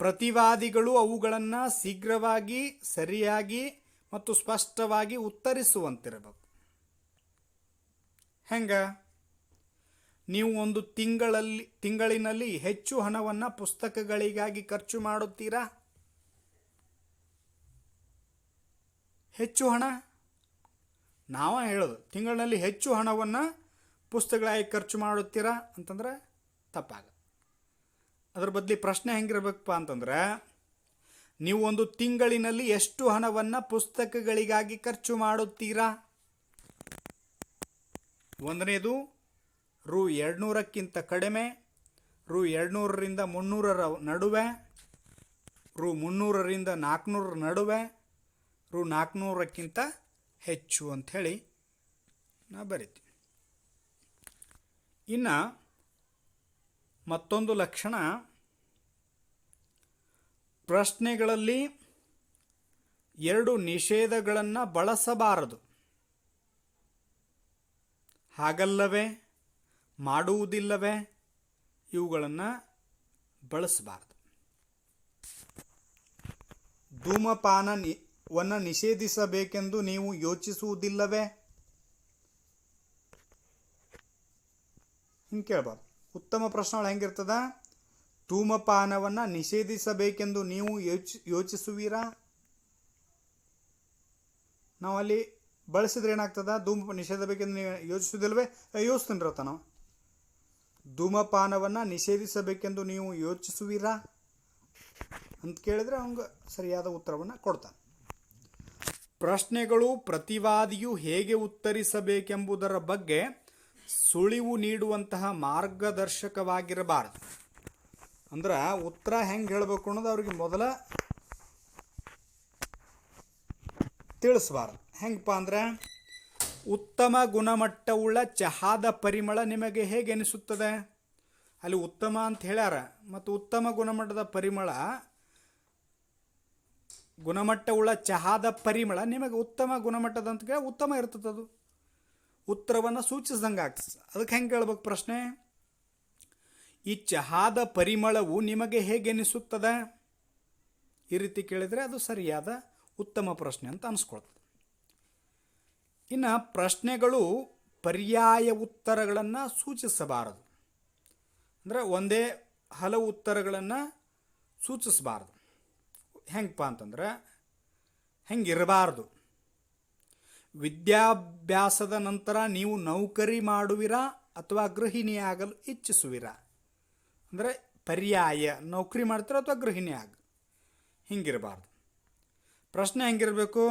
ಪ್ರತಿವಾದಿಗಳು ಅವುಗಳನ್ನು ಶೀಘ್ರವಾಗಿ, ಸರಿಯಾಗಿ ಮತ್ತು ಸ್ಪಷ್ಟವಾಗಿ ಉತ್ತರಿಸುವಂತಿರಬೇಕು. ಹೆಂಗ? ನೀವು ಒಂದು ತಿಂಗಳಿನಲ್ಲಿ ಹೆಚ್ಚು ಹಣವನ್ನು ಪುಸ್ತಕಗಳಿಗಾಗಿ ಖರ್ಚು ಮಾಡುತ್ತೀರಾ? ಹೆಚ್ಚು ಹಣ ನಾವು ಹೇಳೋದು, ತಿಂಗಳಿನಲ್ಲಿ ಹೆಚ್ಚು ಹಣವನ್ನು ಪುಸ್ತಕಗಳಾಗಿ ಖರ್ಚು ಮಾಡುತ್ತೀರಾ ಅಂತಂದ್ರೆ ತಪ್ಪಾಗ. ಅದ್ರ ಬದಲಿ ಪ್ರಶ್ನೆ ಹೆಂಗಿರ್ಬೇಕಪ್ಪ ಅಂತಂದ್ರೆ, ನೀವು ಒಂದು ತಿಂಗಳಿನಲ್ಲಿ ಎಷ್ಟು ಹಣವನ್ನು ಪುಸ್ತಕಗಳಿಗಾಗಿ ಖರ್ಚು ಮಾಡುತ್ತೀರಾ? ಒಂದನೇದು ರು 200ಕ್ಕಿಂತ ಕಡಿಮೆ, ರು 200ರಿಂದ 300ರ ನಡುವೆ, ರು 300ರಿಂದ 400ರ ನಡುವೆ, ರು 400ಕ್ಕಿಂತ ಹೆಚ್ಚು ಅಂಥೇಳಿ ನಾವು ಬರಿತೀವಿ. ಇನ್ನು ಮತ್ತೊಂದು ಲಕ್ಷಣ, ಪ್ರಶ್ನೆಗಳಲ್ಲಿ 2 ನಿಷೇಧಗಳನ್ನು ಬಳಸಬಾರದು. ಹಾಗಲ್ಲವೇ, ಮಾಡುವುದಿಲ್ಲವೇ, ಇವುಗಳನ್ನು ಬಳಸಬಾರದು. ಧೂಮಪಾನವನ್ನು ನಿಷೇಧಿಸಬೇಕೆಂದು ನೀವು ಯೋಚಿಸುವುದಿಲ್ಲವೇ? ಹಿಂಗೆ ಕೇಳಬಾರ್ದು. ಉತ್ತಮ ಪ್ರಶ್ನೆಗಳು ಹೆಂಗಿರ್ತದ? ಧೂಮಪಾನವನ್ನು ನಿಷೇಧಿಸಬೇಕೆಂದು ನೀವು ಯೋಚಿಸುವಿರಾ? ನಾವು ಅಲ್ಲಿ ಬಳಸಿದ್ರೆ ಏನಾಗ್ತದ? ನಿಷೇಧಿಸಬೇಕೆಂದು ನೀವು ಯೋಚಿಸುವುದಿಲ್ಲವೇ? ಯೋಚಿಸ್ತೀನಿ ರತ್ತ ನಾವು. ಧೂಮಪಾನವನ್ನು ನಿಷೇಧಿಸಬೇಕೆಂದು ನೀವು ಯೋಚಿಸುವಿರಾ ಅಂತ ಕೇಳಿದರೆ ಅವಂಗೆ ಸರಿಯಾದ ಉತ್ತರವನ್ನು ಕೊಡ್ತಾನೆ. ಪ್ರಶ್ನೆಗಳು ಪ್ರತಿವಾದಿಯು ಹೇಗೆ ಉತ್ತರಿಸಬೇಕೆಂಬುದರ ಬಗ್ಗೆ ಸುಳಿವು ನೀಡುವಂತಹ ಮಾರ್ಗದರ್ಶಕವಾಗಿರಬಾರದು. ಅಂದ್ರೆ ಉತ್ತರ ಹೆಂಗೆ ಹೇಳಬೇಕು ಅನ್ನೋದು ಅವ್ರಿಗೆ ಮೊದಲ ತಿಳಿಸಬಾರ್ದು. ಹೆಂಗಪ್ಪ ಅಂದರೆ, ಉತ್ತಮ ಗುಣಮಟ್ಟವುಳ್ಳ ಚಹಾದ ಪರಿಮಳ ನಿಮಗೆ ಹೇಗೆ ಅನಿಸುತ್ತದೆ? ಅಲ್ಲಿ ಉತ್ತಮ ಅಂತ ಹೇಳ್ಯಾರ, ಮತ್ತು ಉತ್ತಮ ಗುಣಮಟ್ಟದ ಪರಿಮಳ, ಗುಣಮಟ್ಟವುಳ್ಳ ಚಹಾದ ಪರಿಮಳ ನಿಮಗೆ ಉತ್ತಮ ಗುಣಮಟ್ಟದ ಅಂತ ಕೇಳಿ ಉತ್ತಮ ಇರ್ತದೆ. ಅದು ಉತ್ತರವನ್ನು ಸೂಚಿಸಿದಂಗೆ ಆಗ್ತದೆ. ಅದಕ್ಕೆ ಹೆಂಗೆ ಕೇಳ್ಬೇಕು ಪ್ರಶ್ನೆ? ಈ ಚಹಾದ ಪರಿಮಳವು ನಿಮಗೆ ಹೇಗೆ ಅನಿಸುತ್ತದೆ? ಈ ರೀತಿ ಕೇಳಿದರೆ ಅದು ಸರಿಯಾದ ಉತ್ತಮ ಪ್ರಶ್ನೆ ಅಂತ ಅನಿಸ್ಕೊಳ್ತದೆ. ಇನ್ನು ಪ್ರಶ್ನೆಗಳು ಪರ್ಯಾಯ ಉತ್ತರಗಳನ್ನು ಸೂಚಿಸಬಾರದು. ಅಂದರೆ ಒಂದೇ ಹಲವು ಉತ್ತರಗಳನ್ನು ಸೂಚಿಸಬಾರ್ದು. ಹೆಂಗಪ್ಪ ಅಂತಂದ್ರೆ ಹೆಂಗಿರಬಾರ್ದು? ವಿದ್ಯಾಭ್ಯಾಸದ ನಂತರ ನೀವು ನೌಕರಿ ಮಾಡುವಿರಾ ಅಥವಾ ಗೃಹಿಣಿಯಾಗಲು ಇಚ್ಛಿಸುವಿರಾ? ಅಂದರೆ ಪರ್ಯಾಯ ನೌಕರಿ ಮಾಡ್ತೀರಾ ಅಥವಾ ಗೃಹಿಣಿ ಹಿಂಗಿರಬಾರ್ದು. ಪ್ರಶ್ನೆ ಹೆಂಗಿರಬೇಕು?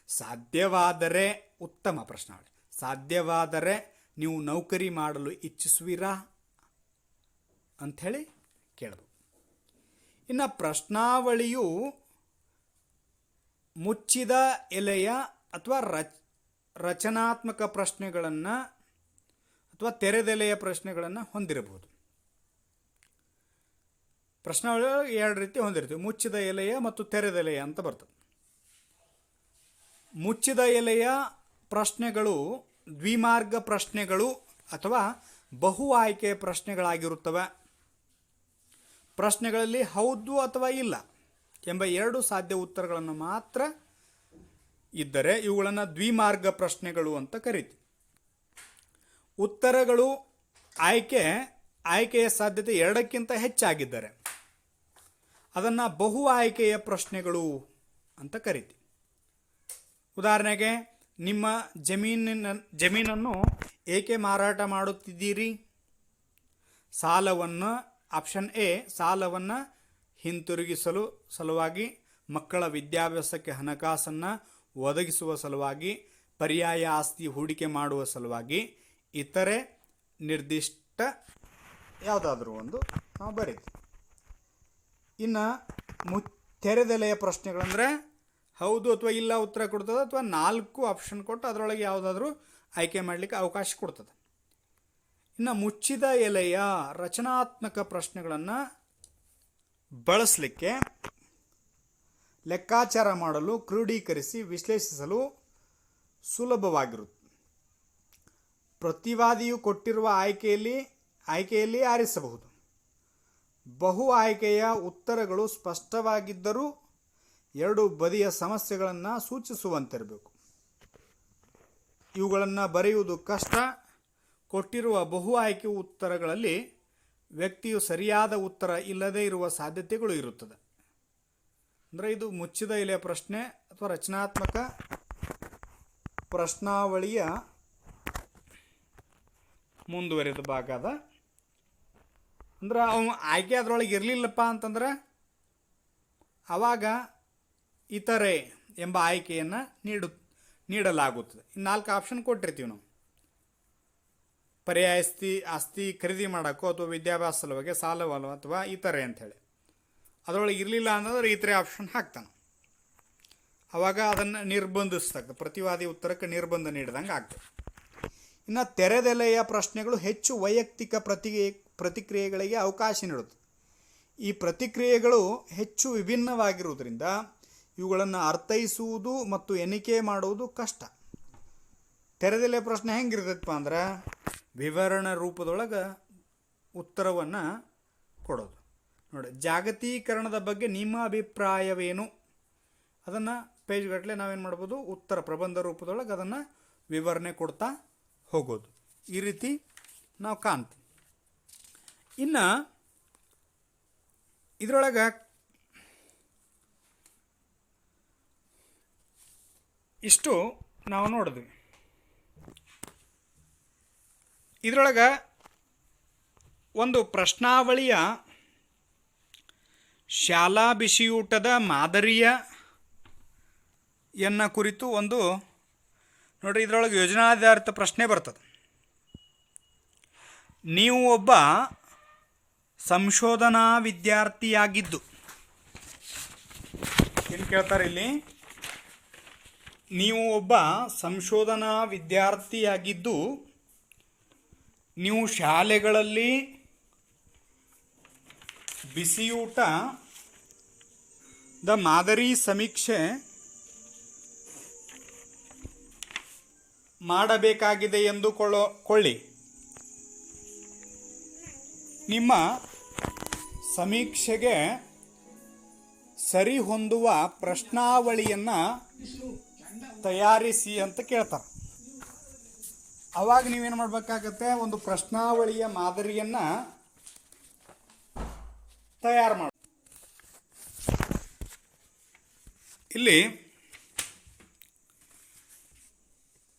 ಸಾಧ್ಯವಾದರೆ, ಉತ್ತಮ ಪ್ರಶ್ನೆ, ಸಾಧ್ಯವಾದರೆ ನೀವು ನೌಕರಿ ಮಾಡಲು ಇಚ್ಛಿಸುವಿರಾ ಅಂಥೇಳಿ ಕೇಳಬೇಕು. ಇನ್ನು ಪ್ರಶ್ನಾವಳಿಯು ಮುಚ್ಚಿದ ಎಲೆಯ ಅಥವಾ ರಚನಾತ್ಮಕ ಪ್ರಶ್ನೆಗಳನ್ನು ಅಥವಾ ತೆರೆದೆಲೆಯ ಪ್ರಶ್ನೆಗಳನ್ನು ಹೊಂದಿರಬಹುದು. ಪ್ರಶ್ನಾವಳಿ ಎರಡು ರೀತಿ ಹೊಂದಿರ್ತೀವಿ, ಮುಚ್ಚಿದ ಎಲೆಯ ಮತ್ತು ತೆರೆದೆಲೆಯ ಅಂತ ಬರ್ತದೆ. ಮುಚ್ಚಿದ ಎಲೆಯ ಪ್ರಶ್ನೆಗಳು ದ್ವಿಮಾರ್ಗ ಪ್ರಶ್ನೆಗಳು ಅಥವಾ ಬಹು ಆಯ್ಕೆಯ ಪ್ರಶ್ನೆಗಳಾಗಿರುತ್ತವೆ. ಪ್ರಶ್ನೆಗಳಲ್ಲಿ ಹೌದು ಅಥವಾ ಇಲ್ಲ ಎಂಬ ಎರಡು ಸಾಧ್ಯ ಉತ್ತರಗಳನ್ನು ಮಾತ್ರ ಇದ್ದರೆ ಇವುಗಳನ್ನು ದ್ವಿಮಾರ್ಗ ಪ್ರಶ್ನೆಗಳು ಅಂತ ಕರೀತೀವಿ. ಉತ್ತರಗಳು ಆಯ್ಕೆಯ ಸಾಧ್ಯತೆ ಎರಡಕ್ಕಿಂತ ಹೆಚ್ಚಾಗಿದ್ದರೆ ಅದನ್ನು ಬಹು ಆಯ್ಕೆಯ ಪ್ರಶ್ನೆಗಳು ಅಂತ ಕರಿತೀವಿ. ಉದಾಹರಣೆಗೆ, ನಿಮ್ಮ ಜಮೀನನ್ನು ಏಕೆ ಮಾರಾಟ ಮಾಡುತ್ತಿದ್ದೀರಿ? ಸಾಲವನ್ನು, ಆಪ್ಷನ್ ಎ, ಸಾಲವನ್ನು ಹಿಂತಿರುಗಿಸಲು ಸಲುವಾಗಿ, ಮಕ್ಕಳ ವಿದ್ಯಾಭ್ಯಾಸಕ್ಕೆ ಹಣಕಾಸನ್ನು ಒದಗಿಸುವ ಸಲುವಾಗಿ, ಪರ್ಯಾಯ ಆಸ್ತಿ ಹೂಡಿಕೆ ಮಾಡುವ ಸಲುವಾಗಿ, ಇತರೆ ನಿರ್ದಿಷ್ಟ ಯಾವುದಾದ್ರೂ ಒಂದು ನಾವು ಬರೀತೀವಿ. ಇನ್ನು ತೆರೆದೆಲೆಯ ಪ್ರಶ್ನೆಗಳಂದರೆ ಹೌದು ಅಥವಾ ಇಲ್ಲ ಉತ್ತರ ಕೊಡ್ತದೆ, ಅಥವಾ 4 ಆಪ್ಷನ್ ಕೊಟ್ಟು ಅದರೊಳಗೆ ಯಾವುದಾದ್ರೂ ಆಯ್ಕೆ ಮಾಡಲಿಕ್ಕೆ ಅವಕಾಶ ಕೊಡ್ತದೆ. ಇನ್ನು ಮುಚ್ಚಿದ ಎಲೆಯ ರಚನಾತ್ಮಕ ಪ್ರಶ್ನೆಗಳನ್ನು ಬಳಸಲಿಕ್ಕೆ ಲೆಕ್ಕಾಚಾರ ಮಾಡಲು, ಕ್ರೋಢೀಕರಿಸಿ ವಿಶ್ಲೇಷಿಸಲು ಸುಲಭವಾಗಿರುತ್ತೆ. ಪ್ರತಿವಾದಿಯು ಕೊಟ್ಟಿರುವ ಆಯ್ಕೆಯಲ್ಲಿ ಆರಿಸಬಹುದು. ಬಹು ಆಯ್ಕೆಯ ಉತ್ತರಗಳು ಸ್ಪಷ್ಟವಾಗಿದ್ದರೂ ಎರಡು ಬದಿಯ ಸಮಸ್ಯೆಗಳನ್ನು ಸೂಚಿಸುವಂತಿರಬೇಕು. ಇವುಗಳನ್ನು ಬರೆಯುವುದು ಕಷ್ಟ. ಕೊಟ್ಟಿರುವ ಬಹು ಆಯ್ಕೆ ಉತ್ತರಗಳಲ್ಲಿ ವ್ಯಕ್ತಿಯು ಸರಿಯಾದ ಉತ್ತರ ಇಲ್ಲದೇ ಇರುವ ಸಾಧ್ಯತೆಗಳು ಇರುತ್ತದೆ. ಅಂದರೆ ಇದು ಮುಚ್ಚಿದ ಎಲೆಯ ಪ್ರಶ್ನೆ ಅಥವಾ ರಚನಾತ್ಮಕ ಪ್ರಶ್ನಾವಳಿಯ ಮುಂದುವರೆದ ಭಾಗ ಅದ. ಅಂದ್ರೆ ಅವನು ಆಯ್ಕೆ ಅದರೊಳಗೆ ಇರಲಿಲ್ಲಪ್ಪ ಅಂತಂದ್ರೆ ಆವಾಗ ಇತರೆ ಎಂಬ ಆಯ್ಕೆಯನ್ನು ನೀಡಲಾಗುತ್ತದೆ. 4 ಆಪ್ಷನ್ ಕೊಟ್ಟಿರ್ತೀವಿ ನಾವು. ಪರ್ಯಾಯ ಆಸ್ತಿ ಖರೀದಿ ಮಾಡೋಕ್ಕೋ ಅಥವಾ ವಿದ್ಯಾಭ್ಯಾಸ ಸಲುವಾಗಿ, ಸಾಲವಲ್ಲ ಅಥವಾ ಇತರೆ ಅಂಥೇಳಿ. ಅದರೊಳಗೆ ಇರಲಿಲ್ಲ ಅನ್ನೋದ್ರೆ ಇತರೆ ಆಪ್ಷನ್ ಹಾಕ್ತಾನೆ. ಆವಾಗ ಅದನ್ನು ನಿರ್ಬಂಧಿಸ್ತಕ್ಕ ಪ್ರತಿವಾದಿ ಉತ್ತರಕ್ಕೆ ನಿರ್ಬಂಧ ನೀಡಿದಂಗೆ ಆಗ್ತದೆ. ಇನ್ನು ತೆರೆದೆಲೆಯ ಪ್ರಶ್ನೆಗಳು ಹೆಚ್ಚು ವೈಯಕ್ತಿಕ ಪ್ರತಿಕ್ರಿಯೆಗಳಿಗೆ ಅವಕಾಶ ನೀಡುತ್ತದೆ. ಈ ಪ್ರತಿಕ್ರಿಯೆಗಳು ಹೆಚ್ಚು ವಿಭಿನ್ನವಾಗಿರುವುದರಿಂದ ಇವುಗಳನ್ನು ಅರ್ಥೈಸುವುದು ಮತ್ತು ಎಣಿಕೆ ಮಾಡುವುದು ಕಷ್ಟ. ತೆರೆದೆಲೆಯ ಪ್ರಶ್ನೆ ಹೆಂಗಿರ್ತೈತಪ್ಪ ಅಂದ್ರೆ ವಿವರಣ ರೂಪದೊಳಗೆ ಉತ್ತರವನ್ನು ಕೊಡೋದು. ನೋಡಿ, ಜಾಗತೀಕರಣದ ಬಗ್ಗೆ ನಿಮ್ಮ ಅಭಿಪ್ರಾಯವೇನು? ಅದನ್ನು ಪೇಜ್ಗಟ್ಟಲೆ ನಾವೇನು ಮಾಡ್ಬೋದು, ಉತ್ತರ ಪ್ರಬಂಧ ರೂಪದೊಳಗೆ ಅದನ್ನು ವಿವರಣೆ ಕೊಡ್ತಾ ಹೋಗೋದು. ಈ ರೀತಿ ನಾವು ಕಾಣ್ತೀವಿ. ಇನ್ನು ಇದರೊಳಗೆ ಇಷ್ಟು ನಾವು ನೋಡಿದ್ವಿ. ಇದರೊಳಗೆ ಒಂದು ಪ್ರಶ್ನಾವಳಿಯ ಶಾಲಾ ಬಿಸಿಯೂಟದ ಮಾದರಿಯನ್ನು ಕುರಿತು ಒಂದು ನೋಡ್ರಿ, ಇದರೊಳಗೆ ಯೋಜನಾಧಾರಿತ ಪ್ರಶ್ನೆ ಬರ್ತದೆ. ನೀವು ಒಬ್ಬ ಸಂಶೋಧನಾ ವಿದ್ಯಾರ್ಥಿಯಾಗಿದ್ದು, ಏನು ಕೇಳ್ತಾರೆ ಇಲ್ಲಿ, ನೀವು ಒಬ್ಬ ಸಂಶೋಧನಾ ವಿದ್ಯಾರ್ಥಿಯಾಗಿದ್ದು ನೀವು ಶಾಲೆಗಳಲ್ಲಿ ಬಿಸಿಯೂಟದ ಮಾದರಿ ಸಮೀಕ್ಷೆ ಮಾಡಬೇಕಾಗಿದೆ ಎಂದುಕೊಳ್ಳಿ. ನಿಮ್ಮ ಸಮೀಕ್ಷೆಗೆ ಸರಿಹೊಂದುವ ಪ್ರಶ್ನಾವಳಿಯನ್ನು ತಯಾರಿಸಿ ಅಂತ ಕೇಳ್ತಾರೆ. ಅವಾಗ ನೀವೇನು ಮಾಡಬೇಕಾಗತ್ತೆ, ಒಂದು ಪ್ರಶ್ನಾವಳಿಯ ಮಾದರಿಯನ್ನು ತಯಾರು ಮಾಡಿ. ಇಲ್ಲಿ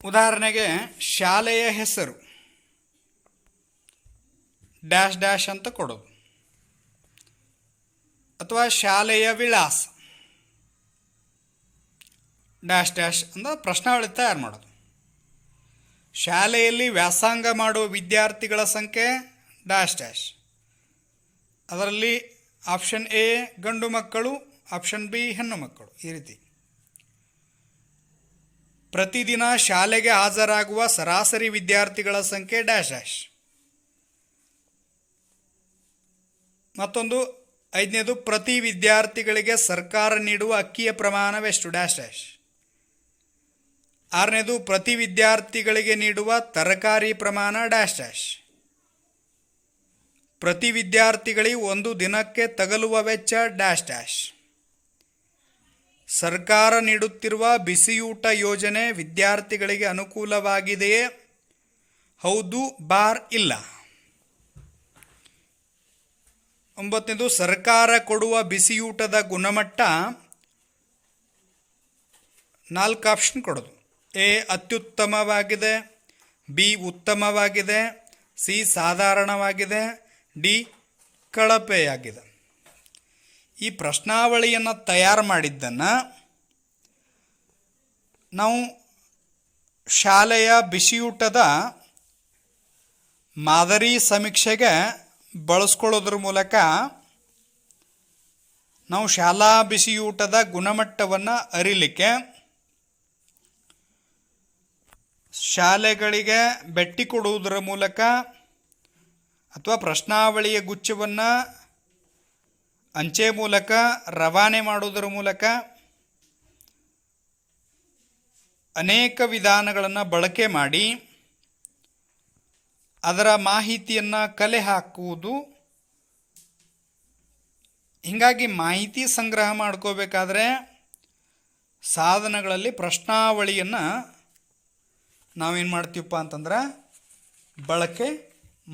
ಉದಾಹರಣೆಗೆ ಶಾಲೆಯ ಹೆಸರು ಡ್ಯಾಶ್ ಡ್ಯಾಶ್ ಅಂತ ಕೊಡೋದು, ಅಥವಾ ಶಾಲೆಯ ವಿಳಾಸ ಡ್ಯಾಶ್ ಡ್ಯಾಶ್ ಅಂತ ಪ್ರಶ್ನಾವಳಿ ತಯಾರು ಮಾಡೋದು. ಶಾಲೆಯಲ್ಲಿ ವ್ಯಾಸಂಗ ಮಾಡುವ ವಿದ್ಯಾರ್ಥಿಗಳ ಸಂಖ್ಯೆ ಡ್ಯಾಶ್ ಡ್ಯಾಶ್, ಅದರಲ್ಲಿ ಆಪ್ಷನ್ ಎ ಗಂಡು ಮಕ್ಕಳು, ಆಪ್ಷನ್ ಬಿ ಹೆಣ್ಣು ಮಕ್ಕಳು. ಈ ರೀತಿ ಪ್ರತಿದಿನ ಶಾಲೆಗೆ ಹಾಜರಾಗುವ ಸರಾಸರಿ ವಿದ್ಯಾರ್ಥಿಗಳ ಸಂಖ್ಯೆ ಡ್ಯಾಶ್ ಡ್ಯಾಶ್. ಮತ್ತೊಂದು 5ನೇದು ಪ್ರತಿ ವಿದ್ಯಾರ್ಥಿಗಳಿಗೆ ಸರ್ಕಾರ ನೀಡುವ ಅಕ್ಕಿಯ ಪ್ರಮಾಣವೆಷ್ಟು ಡ್ಯಾಶ್ ಡ್ಯಾಶ್. 6ನೇದು ಪ್ರತಿ ವಿದ್ಯಾರ್ಥಿಗಳಿಗೆ ನೀಡುವ ತರಕಾರಿ ಪ್ರಮಾಣ ಡ್ಯಾಶ್ ಡ್ಯಾಶ್. ಪ್ರತಿ ವಿದ್ಯಾರ್ಥಿಗಳಿಗೆ ಒಂದು ದಿನಕ್ಕೆ ತಗಲುವ ವೆಚ್ಚ ಡ್ಯಾಶ್ ಡ್ಯಾಶ್. ಸರ್ಕಾರ ನೀಡುತ್ತಿರುವ ಬಿಸಿಯೂಟ ಯೋಜನೆ ವಿದ್ಯಾರ್ಥಿಗಳಿಗೆ ಅನುಕೂಲವಾಗಿದೆಯೇ? ಹೌದು ಬಾರ್ ಇಲ್ಲ. 9ನೇದು ಸರ್ಕಾರ ಕೊಡುವ ಬಿಸಿಯೂಟದ ಗುಣಮಟ್ಟ 4 ಆಪ್ಷನ್ ಕೊಡೋದು. ಎ ಅತ್ಯುತ್ತಮವಾಗಿದೆ, ಬಿ ಉತ್ತಮವಾಗಿದೆ, ಸಿ ಸಾಧಾರಣವಾಗಿದೆ, ಡಿ ಕಳಪೆಯಾಗಿದೆ. ಈ ಪ್ರಶ್ನಾವಳಿಯನ್ನು ತಯಾರು ಮಾಡಿದ್ದನ್ನು ನಾವು ಶಾಲೆಯ ಬಿಸಿಯೂಟದ ಮಾದರಿ ಸಮೀಕ್ಷೆಗೆ ಬಳಸ್ಕೊಳ್ಳೋದ್ರ ಮೂಲಕ ನಾವು ಶಾಲಾ ಬಿಸಿಯೂಟದ ಗುಣಮಟ್ಟವನ್ನು ಅರಿಲಿಕ್ಕೆ ಶಾಲೆಗಳಿಗೆ ಭೇಟಿ ಕೊಡುವುದರ ಮೂಲಕ ಅಥವಾ ಪ್ರಶ್ನಾವಳಿಯ ಗುಚ್ಛವನ್ನು ಅಂಚೆ ಮೂಲಕ ರವಾನೆ ಮಾಡುವುದರ ಮೂಲಕ ಅನೇಕ ವಿಧಾನಗಳನ್ನು ಬಳಕೆ ಮಾಡಿ ಅದರ ಮಾಹಿತಿಯನ್ನು ಕಲೆ ಹಾಕುವುದು. ಹೀಗಾಗಿ ಮಾಹಿತಿ ಸಂಗ್ರಹ ಮಾಡ್ಕೋಬೇಕಾದ್ರೆ ಸಾಧನಗಳಲ್ಲಿ ಪ್ರಶ್ನಾವಳಿಯನ್ನು ನಾವೇನು ಮಾಡ್ತೀವಪ್ಪ ಅಂತಂದ್ರೆ ಬಳಕೆ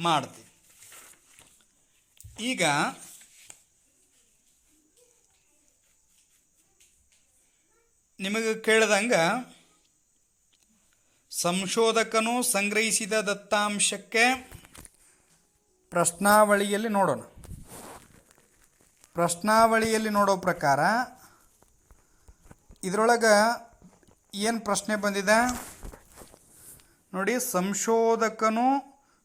ಮಾಡ್ತೀವಿ. ಈಗ ನಿಮಗೆ ಕೇಳಿದಂಗೆ ಸಂಶೋಧಕನು ಸಂಗ್ರಹಿಸಿದ ದತ್ತಾಂಶಕ್ಕೆ ಪ್ರಶ್ನಾವಳಿಯಲ್ಲಿ ನೋಡೋಣ. ಪ್ರಶ್ನಾವಳಿಯಲ್ಲಿ ನೋಡೋ ಪ್ರಕಾರ ಇದರೊಳಗೆ ಏನು ಪ್ರಶ್ನೆ ಬಂದಿದೆ ನೋಡಿ. ಸಂಶೋಧಕನು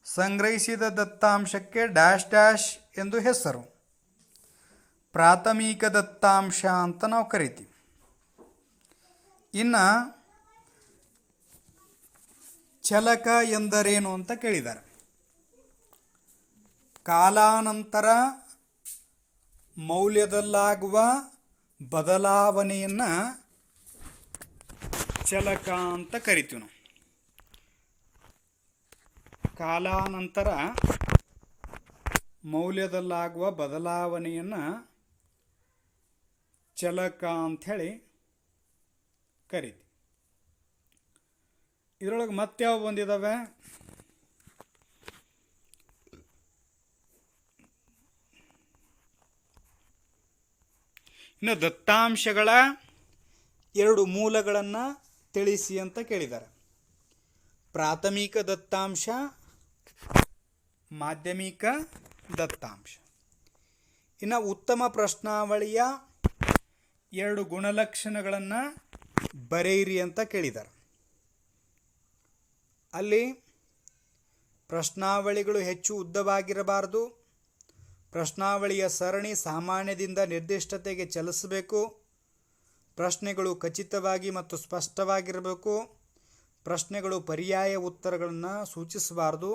ಸಂಗ್ರಹಿಸಿದ ದತ್ತಾಂಶಕ್ಕೆ ಡ್ಯಾಶ್ ಡ್ಯಾಶ್ ಎಂದು ಹೆಸರು. ಪ್ರಾಥಮಿಕ ದತ್ತಾಂಶ ಅಂತ ನಾವು ಕರಿತೀವಿ. ಇನ್ನು ಚಲಕ ಎಂದರೇನು ಅಂತ ಕೇಳಿದ್ದಾರೆ. ಕಾಲಾನಂತರ ಮೌಲ್ಯದಲ್ಲಾಗುವ ಬದಲಾವಣೆಯನ್ನು ಚಲಕ ಅಂತ ಕರಿತೀವಿ ನಾವು. ಕಾಲಾನಂತರ ಮೌಲ್ಯದಲ್ಲಾಗುವ ಬದಲಾವಣೆಯನ್ನು ಚಲಕ ಅಂಥೇಳಿ ಕರಿತೀವಿ. ಇದರೊಳಗೆ ಮತ್ಯಾವ ಬಂದಿದ್ದಾವೆ? ಇನ್ನು ದತ್ತಾಂಶಗಳ 2 ಮೂಲಗಳನ್ನು ತಿಳಿಸಿ ಅಂತ ಕೇಳಿದ್ದಾರೆ. ಪ್ರಾಥಮಿಕ ದತ್ತಾಂಶ, ಮಾಧ್ಯಮಿಕ ದತ್ತಾಂಶ. ಇನ್ನು ಉತ್ತಮ ಪ್ರಶ್ನಾವಳಿಯ 2 ಗುಣಲಕ್ಷಣಗಳನ್ನು ಬರೆಯಿರಿ ಅಂತ ಕೇಳಿದ್ದಾರೆ. ಅಲ್ಲಿ ಪ್ರಶ್ನಾವಳಿಗಳು ಹೆಚ್ಚು ಉದ್ದವಾಗಿರಬಾರದು, ಪ್ರಶ್ನಾವಳಿಯ ಸರಣಿ ಸಾಮಾನ್ಯದಿಂದ ನಿರ್ದಿಷ್ಟತೆಗೆ ಚಲಿಸಬೇಕು, ಪ್ರಶ್ನೆಗಳು ಖಚಿತವಾಗಿ ಮತ್ತು ಸ್ಪಷ್ಟವಾಗಿರಬೇಕು, ಪ್ರಶ್ನೆಗಳು ಪರ್ಯಾಯ ಉತ್ತರಗಳನ್ನು ಸೂಚಿಸಬಾರದು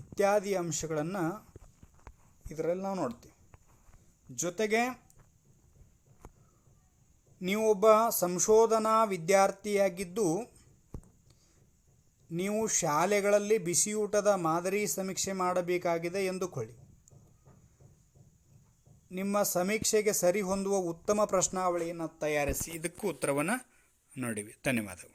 ಇತ್ಯಾದಿ ಅಂಶಗಳನ್ನು ಇದರಲ್ಲಿ ನಾವು ನೋಡ್ತೀವಿ. ಜೊತೆಗೆ ನೀವು ಒಬ್ಬ ಸಂಶೋಧನಾ ವಿದ್ಯಾರ್ಥಿಯಾಗಿದ್ದು ನೀವು ಶಾಲೆಗಳಲ್ಲಿ ಬಿಸಿಯೂಟದ ಮಾದರಿ ಸಮೀಕ್ಷೆ ಮಾಡಬೇಕಾಗಿದೆ ಎಂದುಕೊಳ್ಳಿ. ನಿಮ್ಮ ಸಮೀಕ್ಷೆಗೆ ಸರಿಹೊಂದುವ ಉತ್ತಮ ಪ್ರಶ್ನಾವಳಿಯನ್ನು ತಯಾರಿಸಿ ಇದಕ್ಕೂ ಉತ್ತರವನ್ನು ನೋಡಿವಿ. ಧನ್ಯವಾದಗಳು.